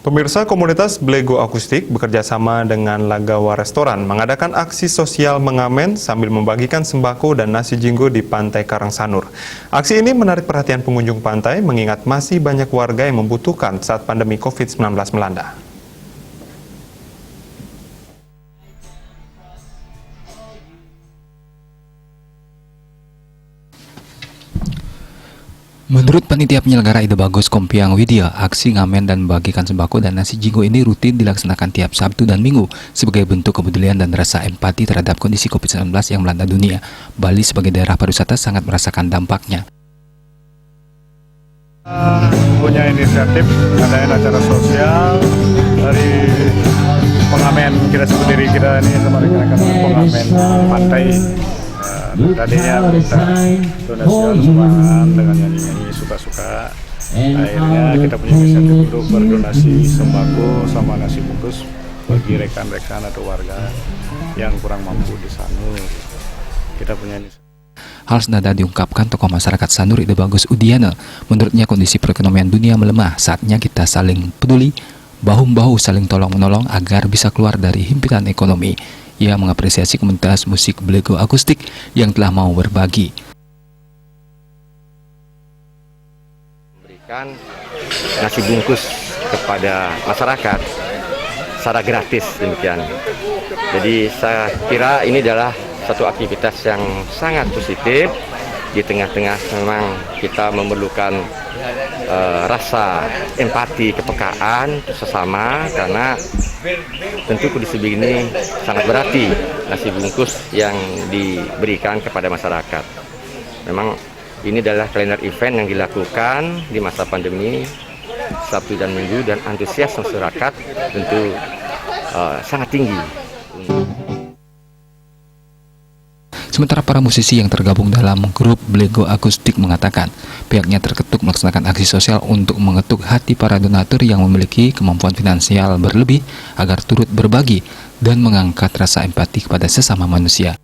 Pemirsa, komunitas Blego Akustik bekerja sama dengan Lagawa Restoran mengadakan aksi sosial mengamen sambil membagikan sembako dan nasi jinggo di Pantai Karangsanur. Aksi ini menarik perhatian pengunjung pantai mengingat masih banyak warga yang membutuhkan saat pandemi COVID-19 melanda. Menurut panitia penyelenggara Ide Bagus Kompiang Widya, aksi ngamen dan membagikan sembako dan nasi jinggo ini rutin dilaksanakan tiap Sabtu dan Minggu sebagai bentuk kepedulian dan rasa empati terhadap kondisi COVID-19 yang melanda dunia. Bali sebagai daerah pariwisata sangat merasakan dampaknya. Punya inisiatif adain acara sosial dari pengamen kita sendiri kita ini sama rekan-rekan pengamen pantai. Tadinya minta donasi sumbangan dengan nyanyi-nyanyi suka-suka. Akhirnya kita punya inisiatif untuk berdonasi sembako sama nasi bungkus bagi rekan-rekan atau warga yang kurang mampu di Sanur. Kita punya inisiatif. Hal senada diungkapkan tokoh masyarakat Sanur Ide Bagus Udiana. Menurutnya kondisi perekonomian dunia melemah, saatnya kita saling peduli, bahu-membahu saling tolong-menolong agar bisa keluar dari himpitan ekonomi. Ia mengapresiasi komunitas musik Blego Akustik yang telah mau berbagi. Memberikan nasi bungkus kepada masyarakat secara gratis demikian. Jadi saya kira ini adalah satu aktivitas yang sangat positif di tengah-tengah memang kita memerlukan rasa empati, kepekaan sesama karena tentu kondisi begini sangat berarti nasi bungkus yang diberikan kepada masyarakat. Memang ini adalah kalender event yang dilakukan di masa pandemi Sabtu dan Minggu dan antusias masyarakat tentu sangat tinggi. Sementara para musisi yang tergabung dalam grup Blego Akustik mengatakan pihaknya terketuk melaksanakan aksi sosial untuk mengetuk hati para donatur yang memiliki kemampuan finansial berlebih agar turut berbagi dan mengangkat rasa empati kepada sesama manusia.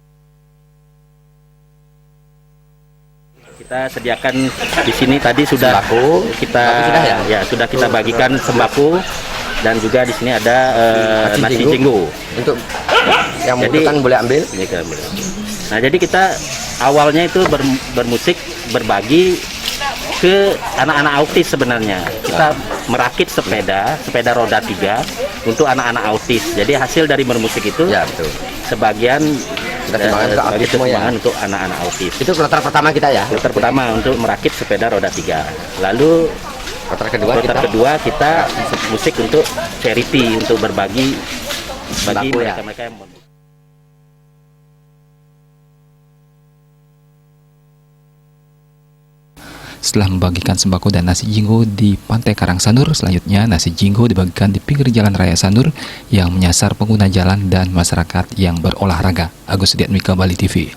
Kita sediakan di sini tadi sudah sudah kita bagikan sembako dan juga di sini ada nasi jinggo. Untuk yang membutuhkan boleh ambil. Nah, jadi kita awalnya itu bermusik berbagi ke anak-anak autis sebenarnya. Kita merakit sepeda roda 3 untuk anak-anak autis. Jadi hasil dari bermusik itu sebagian untuk anak-anak autis. Itu kloter pertama kita ya? Kloter pertama untuk merakit sepeda roda 3. Lalu kloter kedua kita musik untuk charity, untuk berbagi bagi mereka-mereka yang Setelah membagikan sembako dan nasi jinggo di Pantai Karangsanur, selanjutnya nasi jinggo dibagikan di pinggir Jalan Raya Sanur yang menyasar pengguna jalan dan masyarakat yang berolahraga. Agus Diatmika, Bali TV.